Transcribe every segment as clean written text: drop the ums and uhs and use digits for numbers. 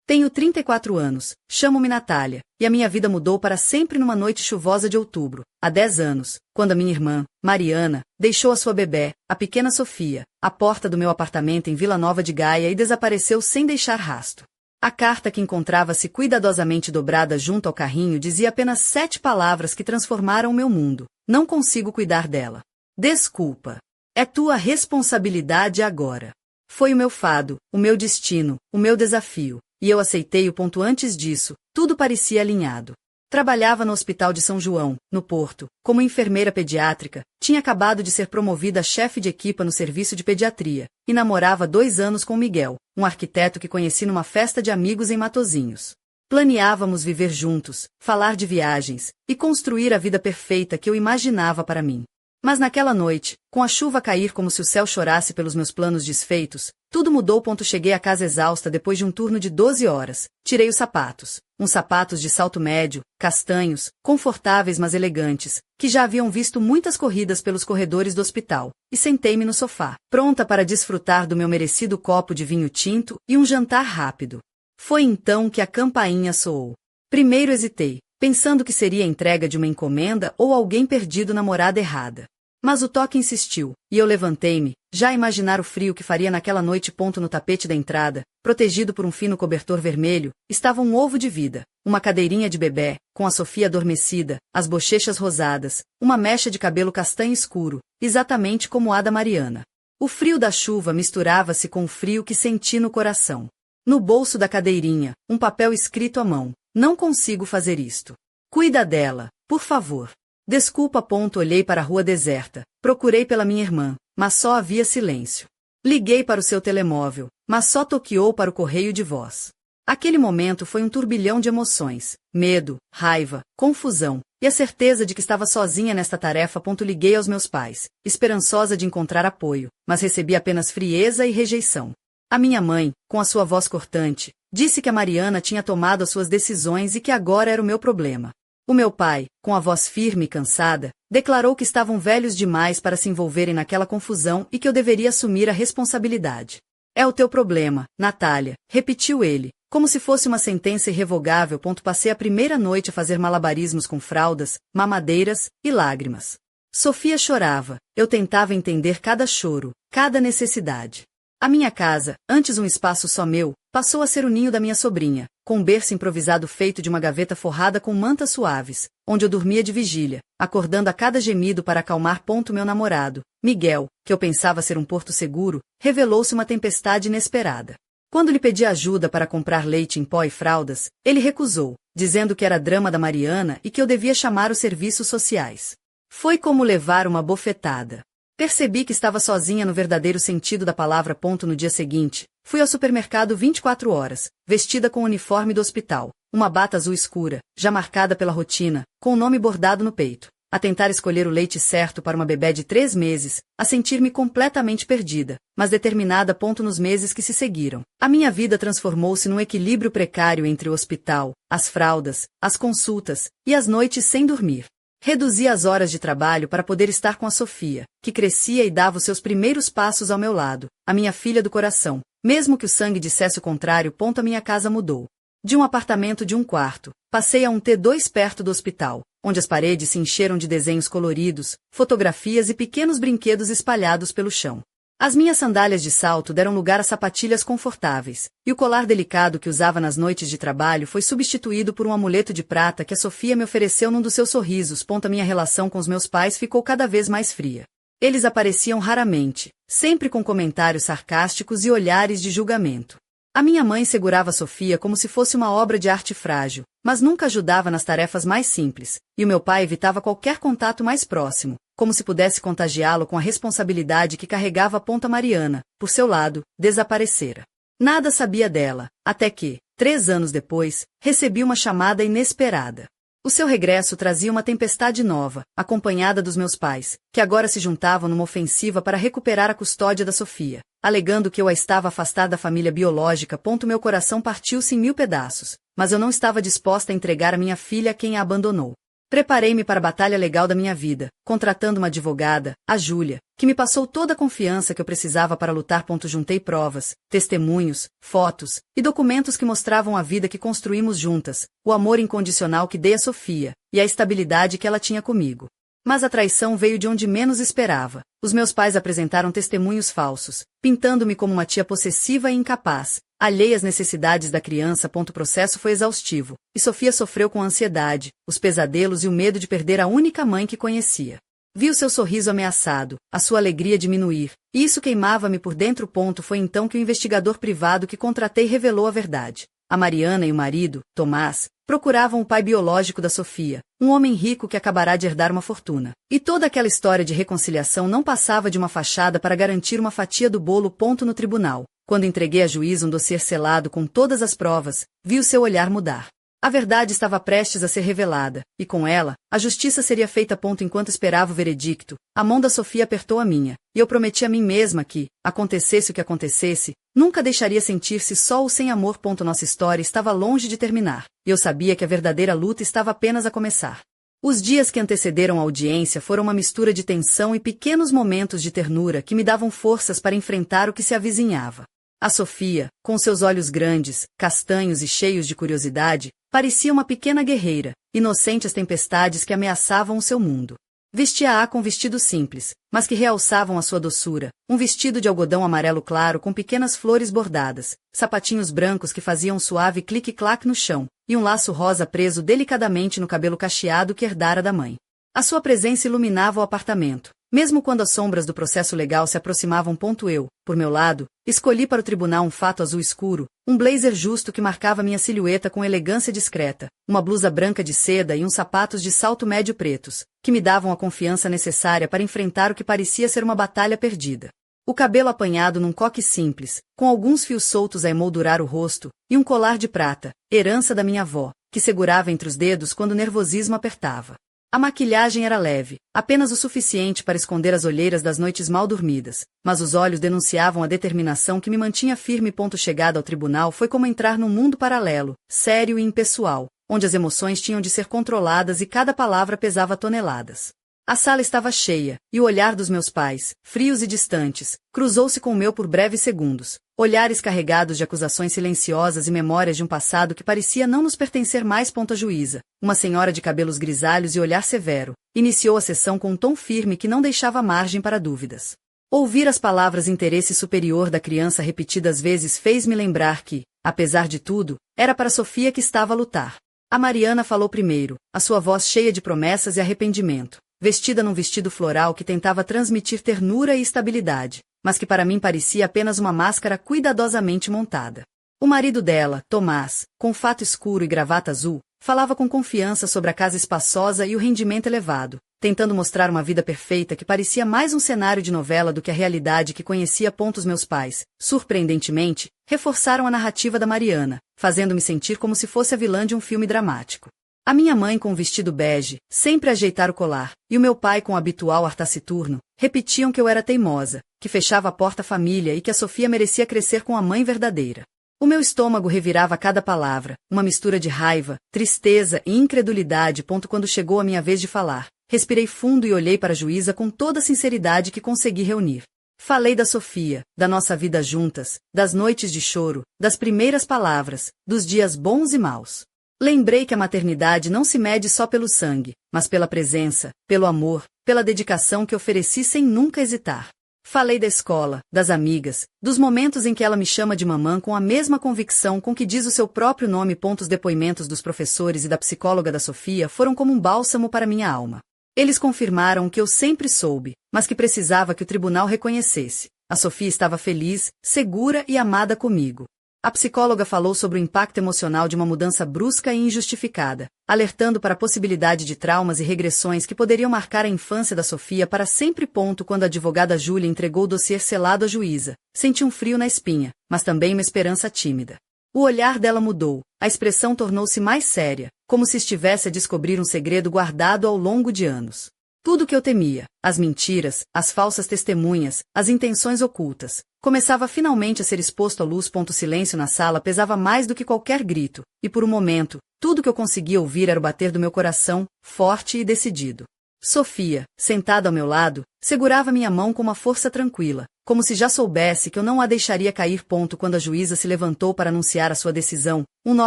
Tenho 34 anos, chamo-me Natália, e a minha vida mudou para sempre numa noite chuvosa de outubro, há 10 anos, quando a minha irmã, Mariana, deixou a sua bebé, a pequena Sofia, à porta do meu apartamento em Vila Nova de Gaia e desapareceu sem deixar rasto. A carta que encontrava-se cuidadosamente dobrada junto ao carrinho dizia apenas 7 palavras que transformaram o meu mundo. Não consigo cuidar dela. Desculpa. É tua responsabilidade agora. Foi o meu fado, o meu destino, o meu desafio. E eu aceitei o ponto antes disso, tudo parecia alinhado. Trabalhava no Hospital de São João, no Porto, como enfermeira pediátrica, tinha acabado de ser promovida a chefe de equipa no serviço de pediatria, e namorava 2 anos com Miguel, um arquiteto que conheci numa festa de amigos em Matozinhos. Planeávamos viver juntos, falar de viagens, e construir a vida perfeita que eu imaginava para mim. Mas naquela noite, com a chuva cair como se o céu chorasse pelos meus planos desfeitos, tudo mudou. Cheguei à casa exausta depois de um turno de 12 horas, tirei os sapatos, uns sapatos de salto médio, castanhos, confortáveis mas elegantes, que já haviam visto muitas corridas pelos corredores do hospital, e sentei-me no sofá, pronta para desfrutar do meu merecido copo de vinho tinto e um jantar rápido. Foi então que a campainha soou. Primeiro hesitei, pensando que seria a entrega de uma encomenda ou alguém perdido na morada errada. Mas o toque insistiu, e eu levantei-me, já a imaginar o frio que faria naquela noite. No tapete da entrada, protegido por um fino cobertor vermelho, estava um ovo de vida, uma cadeirinha de bebê, com a Sofia adormecida, as bochechas rosadas, uma mecha de cabelo castanho escuro, exatamente como a da Mariana. O frio da chuva misturava-se com o frio que senti no coração. No bolso da cadeirinha, um papel escrito à mão. Não consigo fazer isto. Cuida dela, por favor. Desculpa. Olhei para a rua deserta. Procurei pela minha irmã, mas só havia silêncio. Liguei para o seu telemóvel, mas só toqueou para o correio de voz. Aquele momento foi um turbilhão de emoções, medo, raiva, confusão, e a certeza de que estava sozinha nesta tarefa. Liguei aos meus pais, esperançosa de encontrar apoio, mas recebi apenas frieza e rejeição. A minha mãe, com a sua voz cortante, disse que a Mariana tinha tomado as suas decisões e que agora era o meu problema. O meu pai, com a voz firme e cansada, declarou que estavam velhos demais para se envolverem naquela confusão e que eu deveria assumir a responsabilidade. É o teu problema, Natália, repetiu ele, como se fosse uma sentença irrevogável. Passei a primeira noite a fazer malabarismos com fraldas, mamadeiras e lágrimas. Sofia chorava, eu tentava entender cada choro, cada necessidade. A minha casa, antes um espaço só meu, passou a ser o ninho da minha sobrinha, com um berço improvisado feito de uma gaveta forrada com mantas suaves, onde eu dormia de vigília, acordando a cada gemido para acalmar. Meu namorado, Miguel, que eu pensava ser um porto seguro, revelou-se uma tempestade inesperada. Quando lhe pedi ajuda para comprar leite em pó e fraldas, ele recusou, dizendo que era drama da Mariana e que eu devia chamar os serviços sociais. Foi como levar uma bofetada. Percebi que estava sozinha no verdadeiro sentido da palavra. No dia seguinte, fui ao supermercado 24 horas, vestida com o uniforme do hospital, uma bata azul escura, já marcada pela rotina, com o nome bordado no peito, a tentar escolher o leite certo para uma bebé de 3 meses, a sentir-me completamente perdida, mas determinada. Nos meses que se seguiram, a minha vida transformou-se num equilíbrio precário entre o hospital, as fraldas, as consultas e as noites sem dormir. Reduzi as horas de trabalho para poder estar com a Sofia, que crescia e dava os seus primeiros passos ao meu lado, a minha filha do coração. Mesmo que o sangue dissesse o contrário. A minha casa mudou. De um apartamento de 1 quarto, passei a um T2 perto do hospital, onde as paredes se encheram de desenhos coloridos, fotografias e pequenos brinquedos espalhados pelo chão. As minhas sandálias de salto deram lugar a sapatilhas confortáveis, e o colar delicado que usava nas noites de trabalho foi substituído por um amuleto de prata que a Sofia me ofereceu num dos seus sorrisos. A minha relação com os meus pais ficou cada vez mais fria. Eles apareciam raramente, sempre com comentários sarcásticos e olhares de julgamento. A minha mãe segurava a Sofia como se fosse uma obra de arte frágil, mas nunca ajudava nas tarefas mais simples, e o meu pai evitava qualquer contato mais próximo, como se pudesse contagiá-lo com a responsabilidade que carregava. A Mariana, por seu lado, desaparecera. Nada sabia dela, até que, 3 anos depois, recebi uma chamada inesperada. O seu regresso trazia uma tempestade nova, acompanhada dos meus pais, que agora se juntavam numa ofensiva para recuperar a custódia da Sofia, alegando que eu a estava afastada da família biológica. Meu coração partiu-se em 1000 pedaços, mas eu não estava disposta a entregar a minha filha a quem a abandonou. Preparei-me para a batalha legal da minha vida, contratando uma advogada, a Júlia, que me passou toda a confiança que eu precisava para lutar. Juntei provas, testemunhos, fotos e documentos que mostravam a vida que construímos juntas, o amor incondicional que dei a Sofia, e a estabilidade que ela tinha comigo. Mas a traição veio de onde menos esperava. Os meus pais apresentaram testemunhos falsos, pintando-me como uma tia possessiva e incapaz, alheia às necessidades da criança. O processo foi exaustivo, e Sofia sofreu com a ansiedade, os pesadelos e o medo de perder a única mãe que conhecia. Vi o seu sorriso ameaçado, a sua alegria diminuir, e isso queimava-me por dentro. Foi então que o investigador privado que contratei revelou a verdade. A Mariana e o marido, Tomás, procuravam o pai biológico da Sofia, um homem rico que acabará de herdar uma fortuna. E toda aquela história de reconciliação não passava de uma fachada para garantir uma fatia do bolo. No tribunal, quando entreguei à juíza um dossiê selado com todas as provas, vi o seu olhar mudar. A verdade estava prestes a ser revelada, e com ela, a justiça seria feita. Enquanto esperava o veredicto, a mão da Sofia apertou a minha, e eu prometi a mim mesma que, acontecesse o que acontecesse, nunca deixaria sentir-se só ou sem amor. Nossa história estava longe de terminar, e eu sabia que a verdadeira luta estava apenas a começar. Os dias que antecederam a audiência foram uma mistura de tensão e pequenos momentos de ternura que me davam forças para enfrentar o que se avizinhava. A Sofia, com seus olhos grandes, castanhos e cheios de curiosidade, parecia uma pequena guerreira, inocente às tempestades que ameaçavam o seu mundo. Vestia-a com vestidos simples, mas que realçavam a sua doçura, um vestido de algodão amarelo claro com pequenas flores bordadas, sapatinhos brancos que faziam um suave clique-claque no chão, e um laço rosa preso delicadamente no cabelo cacheado que herdara da mãe. A sua presença iluminava o apartamento, mesmo quando as sombras do processo legal se aproximavam. Eu, por meu lado, escolhi para o tribunal um fato azul escuro, um blazer justo que marcava minha silhueta com elegância discreta, uma blusa branca de seda e uns sapatos de salto médio pretos, que me davam a confiança necessária para enfrentar o que parecia ser uma batalha perdida. O cabelo apanhado num coque simples, com alguns fios soltos a emoldurar o rosto, e um colar de prata, herança da minha avó, que segurava entre os dedos quando o nervosismo apertava. A maquilhagem era leve, apenas o suficiente para esconder as olheiras das noites mal dormidas, mas os olhos denunciavam a determinação que me mantinha firme. Chegada ao tribunal foi como entrar num mundo paralelo, sério e impessoal, onde as emoções tinham de ser controladas e cada palavra pesava toneladas. A sala estava cheia, e o olhar dos meus pais, frios e distantes, cruzou-se com o meu por breves segundos, olhares carregados de acusações silenciosas e memórias de um passado que parecia não nos pertencer mais. A juíza, uma senhora de cabelos grisalhos e olhar severo, iniciou a sessão com um tom firme que não deixava margem para dúvidas. Ouvir as palavras interesse superior da criança repetidas vezes fez-me lembrar que, apesar de tudo, era para Sofia que estava a lutar. A Mariana falou primeiro, a sua voz cheia de promessas e arrependimento, vestida num vestido floral que tentava transmitir ternura e estabilidade, mas que para mim parecia apenas uma máscara cuidadosamente montada. O marido dela, Tomás, com fato escuro e gravata azul, falava com confiança sobre a casa espaçosa e o rendimento elevado, tentando mostrar uma vida perfeita que parecia mais um cenário de novela do que a realidade que conhecia. Os meus pais, surpreendentemente, reforçaram a narrativa da Mariana, fazendo-me sentir como se fosse a vilã de um filme dramático. A minha mãe com o vestido bege, sempre a ajeitar o colar, e o meu pai com o habitual ar taciturno, repetiam que eu era teimosa, que fechava a porta à família e que a Sofia merecia crescer com a mãe verdadeira. O meu estômago revirava a cada palavra, uma mistura de raiva, tristeza e incredulidade. Quando chegou a minha vez de falar, respirei fundo e olhei para a juíza com toda a sinceridade que consegui reunir. Falei da Sofia, da nossa vida juntas, das noites de choro, das primeiras palavras, dos dias bons e maus. Lembrei que a maternidade não se mede só pelo sangue, mas pela presença, pelo amor, pela dedicação que ofereci sem nunca hesitar. Falei da escola, das amigas, dos momentos em que ela me chama de mamã com a mesma convicção com que diz o seu próprio nome. Os depoimentos dos professores e da psicóloga da Sofia foram como um bálsamo para minha alma. Eles confirmaram o que eu sempre soube, mas que precisava que o tribunal reconhecesse. A Sofia estava feliz, segura e amada comigo. A psicóloga falou sobre o impacto emocional de uma mudança brusca e injustificada, alertando para a possibilidade de traumas e regressões que poderiam marcar a infância da Sofia para sempre. Quando a advogada Júlia entregou o dossiê selado à juíza, senti um frio na espinha, mas também uma esperança tímida. O olhar dela mudou, a expressão tornou-se mais séria, como se estivesse a descobrir um segredo guardado ao longo de anos. Tudo o que eu temia, as mentiras, as falsas testemunhas, as intenções ocultas, começava finalmente a ser exposto à luz. Silêncio na sala pesava mais do que qualquer grito, e por um momento, tudo que eu conseguia ouvir era o bater do meu coração, forte e decidido. Sofia, sentada ao meu lado, segurava minha mão com uma força tranquila, como se já soubesse que eu não a deixaria cair. Quando a juíza se levantou para anunciar a sua decisão, um nó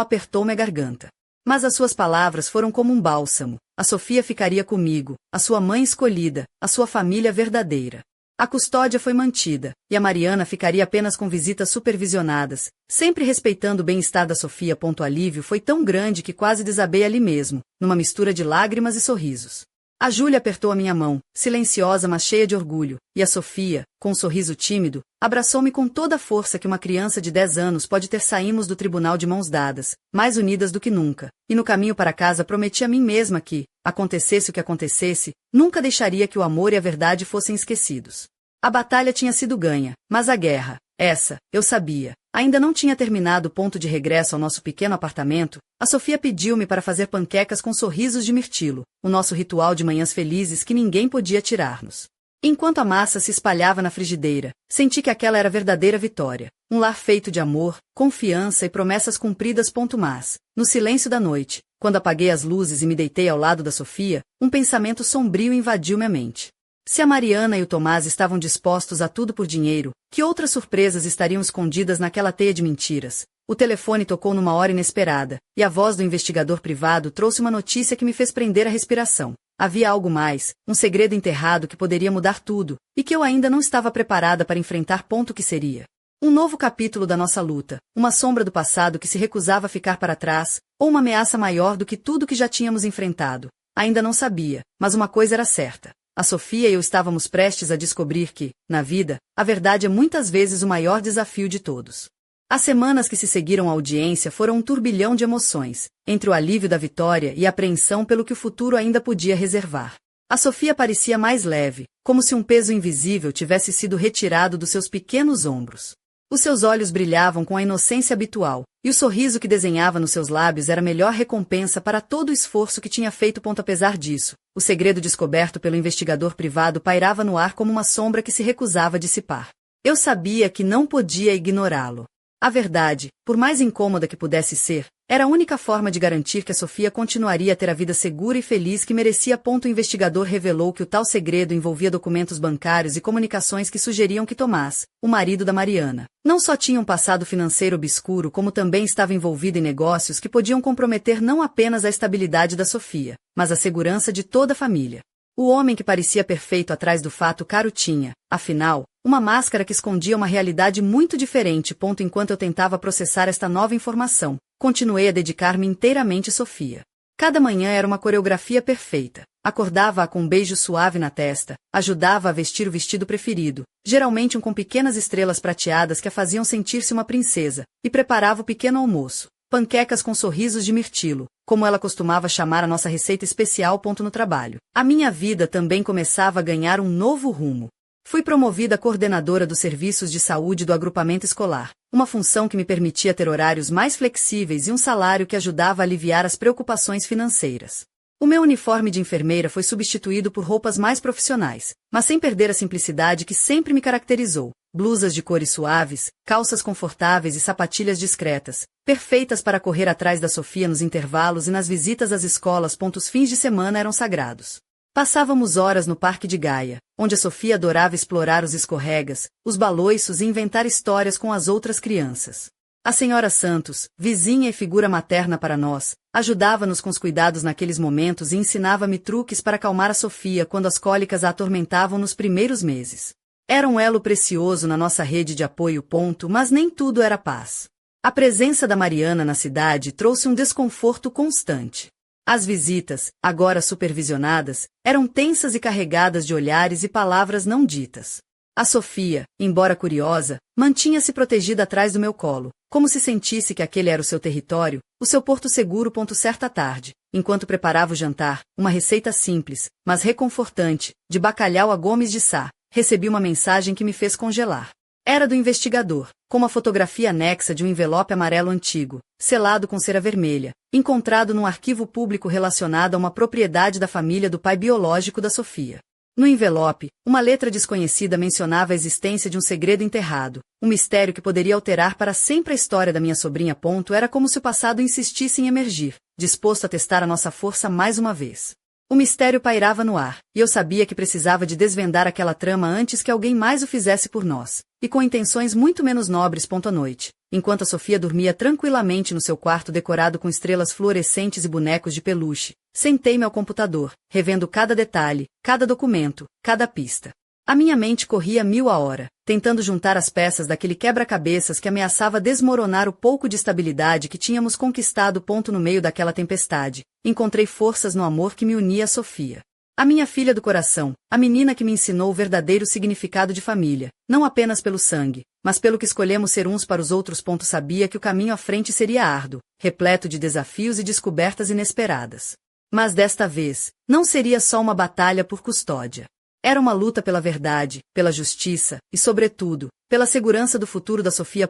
apertou minha garganta. Mas as suas palavras foram como um bálsamo. A Sofia ficaria comigo, a sua mãe escolhida, a sua família verdadeira. A custódia foi mantida, e a Mariana ficaria apenas com visitas supervisionadas, sempre respeitando o bem-estar da Sofia. O alívio foi tão grande que quase desabei ali mesmo, numa mistura de lágrimas e sorrisos. A Júlia apertou a minha mão, silenciosa mas cheia de orgulho, e a Sofia, com um sorriso tímido, abraçou-me com toda a força que uma criança de 10 anos pode ter. Saímos do tribunal de mãos dadas, mais unidas do que nunca, e no caminho para casa prometi a mim mesma que, acontecesse o que acontecesse, nunca deixaria que o amor e a verdade fossem esquecidos. A batalha tinha sido ganha, mas a guerra, essa, eu sabia, ainda não tinha terminado. De regresso ao nosso pequeno apartamento, a Sofia pediu-me para fazer panquecas com sorrisos de mirtilo, o nosso ritual de manhãs felizes que ninguém podia tirar-nos. Enquanto a massa se espalhava na frigideira, senti que aquela era a verdadeira vitória, um lar feito de amor, confiança e promessas cumpridas. Mas, no silêncio da noite, quando apaguei as luzes e me deitei ao lado da Sofia, um pensamento sombrio invadiu minha mente. Se a Mariana e o Tomás estavam dispostos a tudo por dinheiro, que outras surpresas estariam escondidas naquela teia de mentiras? O telefone tocou numa hora inesperada, e a voz do investigador privado trouxe uma notícia que me fez prender a respiração. Havia algo mais, um segredo enterrado que poderia mudar tudo, e que eu ainda não estava preparada para enfrentar. O que seria? Um novo capítulo da nossa luta, uma sombra do passado que se recusava a ficar para trás, ou uma ameaça maior do que tudo que já tínhamos enfrentado? Ainda não sabia, mas uma coisa era certa. A Sofia e eu estávamos prestes a descobrir que, na vida, a verdade é muitas vezes o maior desafio de todos. As semanas que se seguiram à audiência foram um turbilhão de emoções, entre o alívio da vitória e a apreensão pelo que o futuro ainda podia reservar. A Sofia parecia mais leve, como se um peso invisível tivesse sido retirado dos seus pequenos ombros. Os seus olhos brilhavam com a inocência habitual, e o sorriso que desenhava nos seus lábios era a melhor recompensa para todo o esforço que tinha feito. Apesar disso, o segredo descoberto pelo investigador privado pairava no ar como uma sombra que se recusava a dissipar. Eu sabia que não podia ignorá-lo. A verdade, por mais incômoda que pudesse ser, era a única forma de garantir que a Sofia continuaria a ter a vida segura e feliz que merecia. O investigador revelou que o tal segredo envolvia documentos bancários e comunicações que sugeriam que Tomás, o marido da Mariana, não só tinha um passado financeiro obscuro como também estava envolvido em negócios que podiam comprometer não apenas a estabilidade da Sofia, mas a segurança de toda a família. O homem que parecia perfeito atrás do fato caro tinha, afinal, uma máscara que escondia uma realidade muito diferente. Enquanto eu tentava processar esta nova informação, continuei a dedicar-me inteiramente a Sofia. Cada manhã era uma coreografia perfeita. Acordava-a com um beijo suave na testa, ajudava a vestir o vestido preferido, geralmente um com pequenas estrelas prateadas que a faziam sentir-se uma princesa, e preparava o pequeno almoço. Panquecas com sorrisos de mirtilo, como ela costumava chamar a nossa receita especial. No trabalho, a minha vida também começava a ganhar um novo rumo. Fui promovida a coordenadora dos serviços de saúde do agrupamento escolar, uma função que me permitia ter horários mais flexíveis e um salário que ajudava a aliviar as preocupações financeiras. O meu uniforme de enfermeira foi substituído por roupas mais profissionais, mas sem perder a simplicidade que sempre me caracterizou. Blusas de cores suaves, calças confortáveis e sapatilhas discretas, perfeitas para correr atrás da Sofia nos intervalos e nas visitas às escolas. Os fins de semana eram sagrados. Passávamos horas no Parque de Gaia, onde a Sofia adorava explorar os escorregas, os baloiços e inventar histórias com as outras crianças. A senhora Santos, vizinha e figura materna para nós, ajudava-nos com os cuidados naqueles momentos e ensinava-me truques para acalmar a Sofia quando as cólicas a atormentavam nos primeiros meses. Era um elo precioso na nossa rede de apoio. Mas nem tudo era paz. A presença da Mariana na cidade trouxe um desconforto constante. As visitas, agora supervisionadas, eram tensas e carregadas de olhares e palavras não ditas. A Sofia, embora curiosa, mantinha-se protegida atrás do meu colo, como se sentisse que aquele era o seu território, o seu porto seguro. Certa tarde, enquanto preparava o jantar, uma receita simples, mas reconfortante, de bacalhau a Gomes de Sá, recebi uma mensagem que me fez congelar. Era do investigador, com uma fotografia anexa de um envelope amarelo antigo, selado com cera vermelha, encontrado num arquivo público relacionado a uma propriedade da família do pai biológico da Sofia. No envelope, uma letra desconhecida mencionava a existência de um segredo enterrado, um mistério que poderia alterar para sempre a história da minha sobrinha. Era como se o passado insistisse em emergir, disposto a testar a nossa força mais uma vez. O mistério pairava no ar, e eu sabia que precisava de desvendar aquela trama antes que alguém mais o fizesse por nós, e com intenções muito menos nobres. À noite, enquanto a Sofia dormia tranquilamente no seu quarto decorado com estrelas fluorescentes e bonecos de peluche, sentei-me ao computador, revendo cada detalhe, cada documento, cada pista. A minha mente corria 1000 a hora, tentando juntar as peças daquele quebra-cabeças que ameaçava desmoronar o pouco de estabilidade que tínhamos conquistado. No meio daquela tempestade, encontrei forças no amor que me unia a Sofia. A minha filha do coração, a menina que me ensinou o verdadeiro significado de família, não apenas pelo sangue, mas pelo que escolhemos ser uns para os outros. Sabia que o caminho à frente seria árduo, repleto de desafios e descobertas inesperadas. Mas desta vez, não seria só uma batalha por custódia. Era uma luta pela verdade, pela justiça, e sobretudo, pela segurança do futuro da Sofia.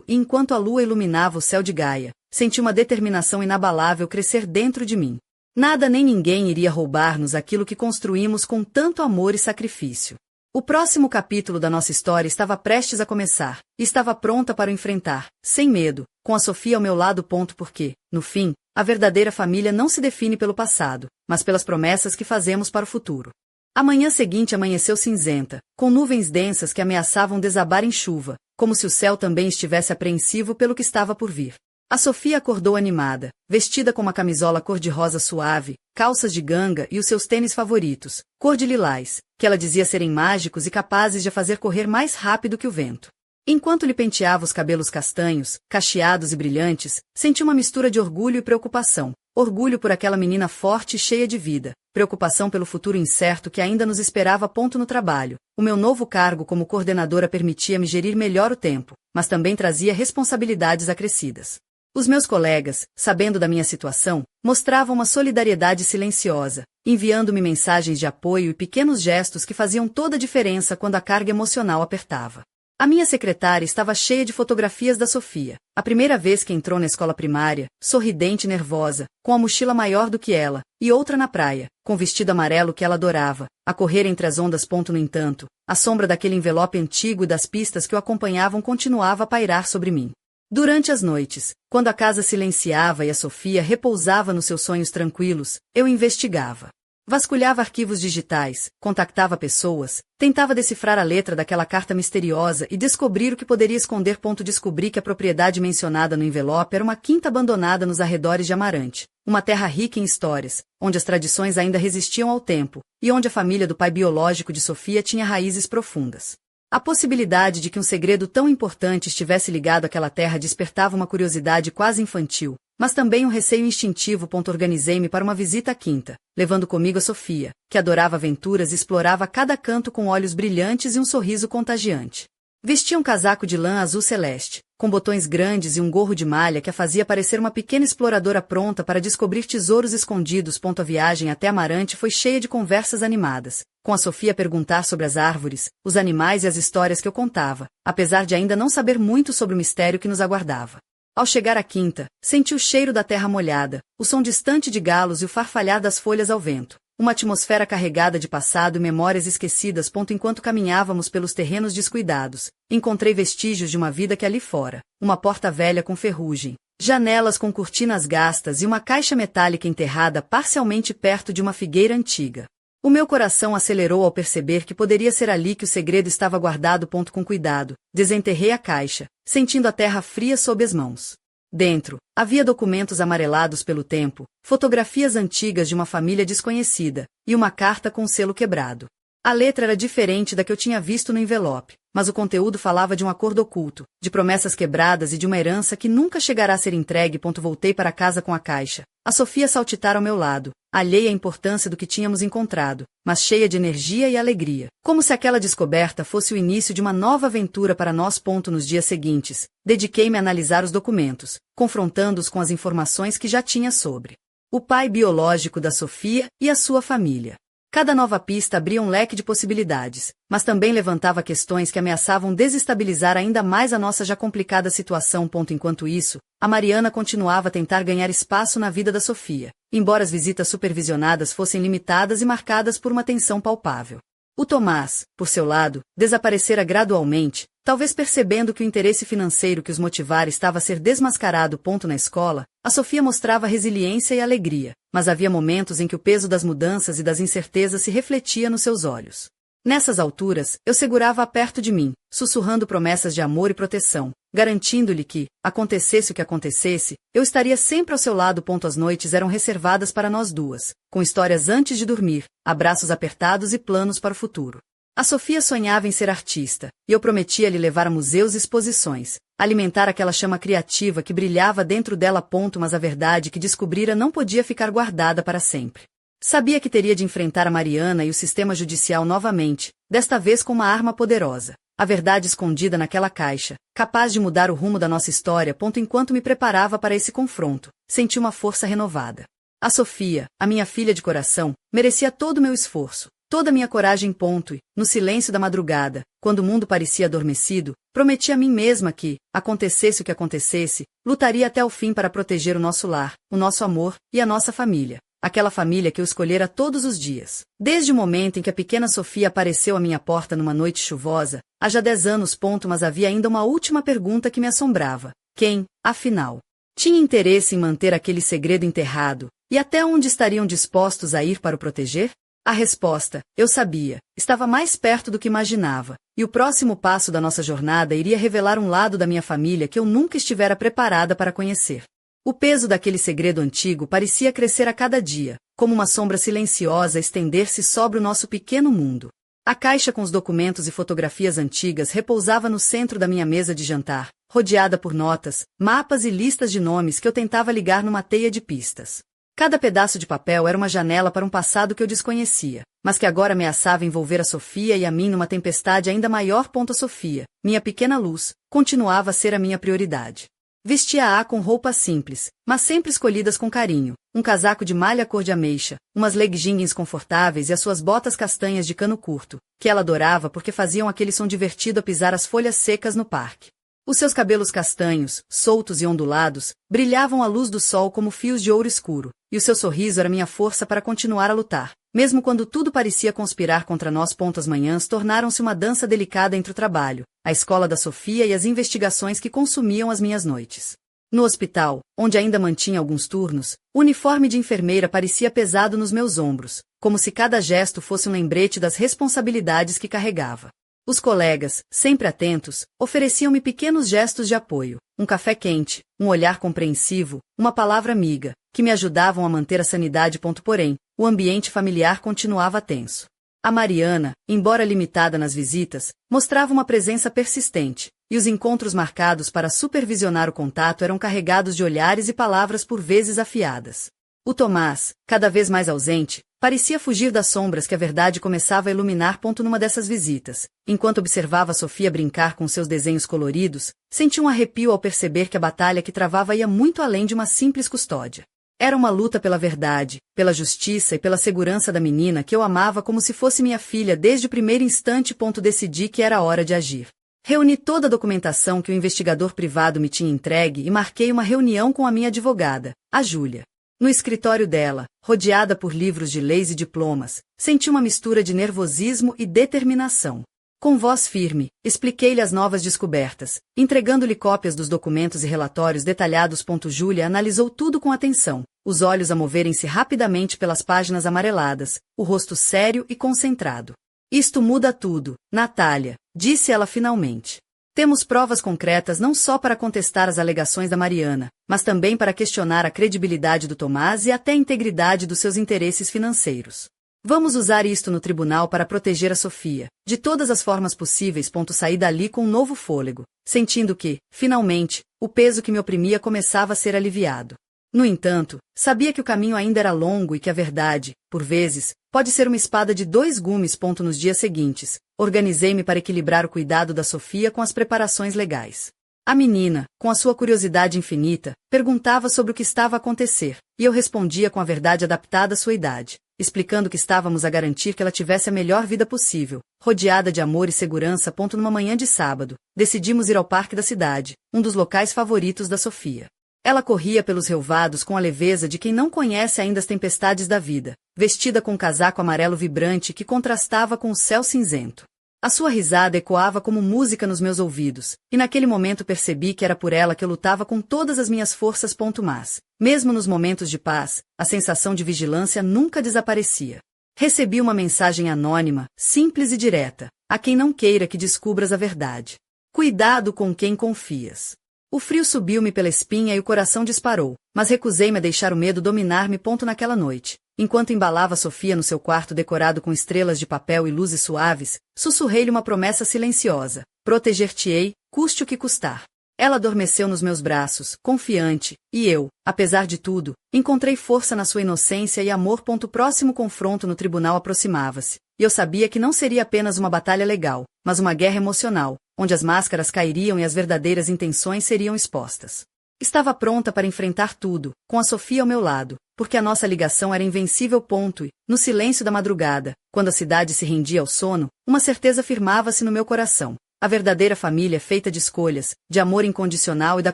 E enquanto a lua iluminava o céu de Gaia, senti uma determinação inabalável crescer dentro de mim. Nada nem ninguém iria roubar-nos aquilo que construímos com tanto amor e sacrifício. O próximo capítulo da nossa história estava prestes a começar, e estava pronta para o enfrentar, sem medo, com a Sofia ao meu lado. Porque, no fim, a verdadeira família não se define pelo passado, mas pelas promessas que fazemos para o futuro. A manhã seguinte amanheceu cinzenta, com nuvens densas que ameaçavam desabar em chuva, como se o céu também estivesse apreensivo pelo que estava por vir. A Sofia acordou animada, vestida com uma camisola cor-de-rosa suave, calças de ganga e os seus tênis favoritos, cor de lilás, que ela dizia serem mágicos e capazes de a fazer correr mais rápido que o vento. Enquanto lhe penteava os cabelos castanhos, cacheados e brilhantes, senti uma mistura de orgulho e preocupação. Orgulho por aquela menina forte e cheia de vida, preocupação pelo futuro incerto que ainda nos esperava. No trabalho, o meu novo cargo como coordenadora permitia-me gerir melhor o tempo, mas também trazia responsabilidades acrescidas. Os meus colegas, sabendo da minha situação, mostravam uma solidariedade silenciosa, enviando-me mensagens de apoio e pequenos gestos que faziam toda a diferença quando a carga emocional apertava. A minha secretária estava cheia de fotografias da Sofia, a primeira vez que entrou na escola primária, sorridente e nervosa, com a mochila maior do que ela, e outra na praia, com o vestido amarelo que ela adorava, a correr entre as ondas. No entanto, a sombra daquele envelope antigo e das pistas que o acompanhavam continuava a pairar sobre mim. Durante as noites, quando a casa silenciava e a Sofia repousava nos seus sonhos tranquilos, eu investigava. Vasculhava arquivos digitais, contactava pessoas, tentava decifrar a letra daquela carta misteriosa e descobrir o que poderia esconder. Descobri que a propriedade mencionada no envelope era uma quinta abandonada nos arredores de Amarante, uma terra rica em histórias, onde as tradições ainda resistiam ao tempo, e onde a família do pai biológico de Sofia tinha raízes profundas. A possibilidade de que um segredo tão importante estivesse ligado àquela terra despertava uma curiosidade quase infantil, mas também um receio instintivo. Organizei-me para uma visita à quinta, levando comigo a Sofia, que adorava aventuras e explorava cada canto com olhos brilhantes e um sorriso contagiante. Vestia um casaco de lã azul celeste, com botões grandes e um gorro de malha que a fazia parecer uma pequena exploradora pronta para descobrir tesouros escondidos. A viagem até Amarante foi cheia de conversas animadas, com a Sofia a perguntar sobre as árvores, os animais e as histórias que eu contava, apesar de ainda não saber muito sobre o mistério que nos aguardava. Ao chegar à quinta, senti o cheiro da terra molhada, o som distante de galos e o farfalhar das folhas ao vento. Uma atmosfera carregada de passado e memórias esquecidas. Enquanto caminhávamos pelos terrenos descuidados, encontrei vestígios de uma vida que ali fora, uma porta velha com ferrugem, janelas com cortinas gastas e uma caixa metálica enterrada parcialmente perto de uma figueira antiga. O meu coração acelerou ao perceber que poderia ser ali que o segredo estava guardado. Com cuidado, desenterrei a caixa, sentindo a terra fria sob as mãos. Dentro, havia documentos amarelados pelo tempo, fotografias antigas de uma família desconhecida, e uma carta com selo quebrado. A letra era diferente da que eu tinha visto no envelope, mas o conteúdo falava de um acordo oculto, de promessas quebradas e de uma herança que nunca chegará a ser entregue. Voltei para casa com a caixa. A Sofia saltitara ao meu lado, alheia à importância do que tínhamos encontrado, mas cheia de energia e alegria, como se aquela descoberta fosse o início de uma nova aventura para nós. Nos dias seguintes, dediquei-me a analisar os documentos, confrontando-os com as informações que já tinha sobre o pai biológico da Sofia e a sua família. Cada nova pista abria um leque de possibilidades, mas também levantava questões que ameaçavam desestabilizar ainda mais a nossa já complicada situação. Enquanto isso, a Mariana continuava a tentar ganhar espaço na vida da Sofia, embora as visitas supervisionadas fossem limitadas e marcadas por uma tensão palpável. O Tomás, por seu lado, desaparecera gradualmente, talvez percebendo que o interesse financeiro que os motivara estava a ser desmascarado. Na escola, a Sofia mostrava resiliência e alegria, mas havia momentos em que o peso das mudanças e das incertezas se refletia nos seus olhos. Nessas alturas, eu segurava-a perto de mim, sussurrando promessas de amor e proteção, garantindo-lhe que, acontecesse o que acontecesse, eu estaria sempre ao seu lado. As noites eram reservadas para nós duas, com histórias antes de dormir, abraços apertados e planos para o futuro. A Sofia sonhava em ser artista, e eu prometia lhe levar a museus e exposições, alimentar aquela chama criativa que brilhava dentro dela. Mas a verdade que descobrira não podia ficar guardada para sempre. Sabia que teria de enfrentar a Mariana e o sistema judicial novamente, desta vez com uma arma poderosa. A verdade escondida naquela caixa, capaz de mudar o rumo da nossa história. Enquanto me preparava para esse confronto, senti uma força renovada. A Sofia, a minha filha de coração, merecia todo o meu esforço, toda a minha coragem. E, no silêncio da madrugada, quando o mundo parecia adormecido, prometi a mim mesma que, acontecesse o que acontecesse, lutaria até o fim para proteger o nosso lar, o nosso amor e a nossa família. Aquela família que eu escolhera todos os dias. Desde o momento em que a pequena Sofia apareceu à minha porta numa noite chuvosa, há já 10 anos. Mas havia ainda uma última pergunta que me assombrava. Quem, afinal, tinha interesse em manter aquele segredo enterrado, e até onde estariam dispostos a ir para o proteger? A resposta, eu sabia, estava mais perto do que imaginava, e o próximo passo da nossa jornada iria revelar um lado da minha família que eu nunca estivera preparada para conhecer. O peso daquele segredo antigo parecia crescer a cada dia, como uma sombra silenciosa estender-se sobre o nosso pequeno mundo. A caixa com os documentos e fotografias antigas repousava no centro da minha mesa de jantar, rodeada por notas, mapas e listas de nomes que eu tentava ligar numa teia de pistas. Cada pedaço de papel era uma janela para um passado que eu desconhecia, mas que agora ameaçava envolver a Sofia e a mim numa tempestade ainda maior. A Sofia, minha pequena luz, continuava a ser a minha prioridade. Vestia-a com roupas simples, mas sempre escolhidas com carinho, um casaco de malha cor de ameixa, umas leggings confortáveis e as suas botas castanhas de cano curto, que ela adorava porque faziam aquele som divertido a pisar as folhas secas no parque. Os seus cabelos castanhos, soltos e ondulados, brilhavam à luz do sol como fios de ouro escuro, e o seu sorriso era minha força para continuar a lutar, mesmo quando tudo parecia conspirar contra nós. As manhãs tornaram-se uma dança delicada entre o trabalho, a escola da Sofia e as investigações que consumiam as minhas noites. No hospital, onde ainda mantinha alguns turnos, o uniforme de enfermeira parecia pesado nos meus ombros, como se cada gesto fosse um lembrete das responsabilidades que carregava. Os colegas, sempre atentos, ofereciam-me pequenos gestos de apoio, um café quente, um olhar compreensivo, uma palavra amiga, que me ajudavam a manter a sanidade. Porém, o ambiente familiar continuava tenso. A Mariana, embora limitada nas visitas, mostrava uma presença persistente, e os encontros marcados para supervisionar o contato eram carregados de olhares e palavras por vezes afiadas. O Tomás, cada vez mais ausente, parecia fugir das sombras que a verdade começava a iluminar. Numa dessas visitas, enquanto observava Sofia brincar com seus desenhos coloridos, senti um arrepio ao perceber que a batalha que travava ia muito além de uma simples custódia. Era uma luta pela verdade, pela justiça e pela segurança da menina que eu amava como se fosse minha filha desde o primeiro instante. Decidi que era hora de agir. Reuni toda a documentação que o investigador privado me tinha entregue e marquei uma reunião com a minha advogada, a Júlia. No escritório dela, rodeada por livros de leis e diplomas, senti uma mistura de nervosismo e determinação. Com voz firme, expliquei-lhe as novas descobertas, entregando-lhe cópias dos documentos e relatórios detalhados. Júlia analisou tudo com atenção, os olhos a moverem-se rapidamente pelas páginas amareladas, o rosto sério e concentrado. Isto muda tudo, Natália, disse ela finalmente. Temos provas concretas não só para contestar as alegações da Mariana, mas também para questionar a credibilidade do Tomás e até a integridade dos seus interesses financeiros. Vamos usar isto no tribunal para proteger a Sofia, de todas as formas possíveis. Saí dali com um novo fôlego, sentindo que, finalmente, o peso que me oprimia começava a ser aliviado. No entanto, sabia que o caminho ainda era longo e que a verdade, por vezes, pode ser uma espada de 2 gumes. Nos dias seguintes, organizei-me para equilibrar o cuidado da Sofia com as preparações legais. A menina, com a sua curiosidade infinita, perguntava sobre o que estava a acontecer, e eu respondia com a verdade adaptada à sua idade. explicando que estávamos a garantir que ela tivesse a melhor vida possível, rodeada de amor e segurança. Numa manhã de sábado, decidimos ir ao parque da cidade, um dos locais favoritos da Sofia. Ela corria pelos relvados com a leveza de quem não conhece ainda as tempestades da vida, vestida com um casaco amarelo vibrante que contrastava com o céu cinzento. A sua risada ecoava como música nos meus ouvidos, e naquele momento percebi que era por ela que eu lutava com todas as minhas forças. Mas, mesmo nos momentos de paz, a sensação de vigilância nunca desaparecia. Recebi uma mensagem anônima, simples e direta: a quem não queira que descubras a verdade. Cuidado com quem confias. O frio subiu-me pela espinha e o coração disparou, mas recusei-me a deixar o medo dominar-me. Naquela noite, enquanto embalava Sofia no seu quarto decorado com estrelas de papel e luzes suaves, sussurrei-lhe uma promessa silenciosa: proteger-te-ei, custe o que custar. Ela adormeceu nos meus braços, confiante, e eu, apesar de tudo, encontrei força na sua inocência e amor. O próximo confronto no tribunal aproximava-se, e eu sabia que não seria apenas uma batalha legal, mas uma guerra emocional, onde as máscaras cairiam e as verdadeiras intenções seriam expostas. Estava pronta para enfrentar tudo, com a Sofia ao meu lado, porque a nossa ligação era invencível. E, no silêncio da madrugada, quando a cidade se rendia ao sono, uma certeza firmava-se no meu coração: a verdadeira família é feita de escolhas, de amor incondicional e da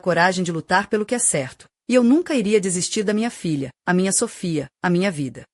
coragem de lutar pelo que é certo. E eu nunca iria desistir da minha filha, a minha Sofia, a minha vida.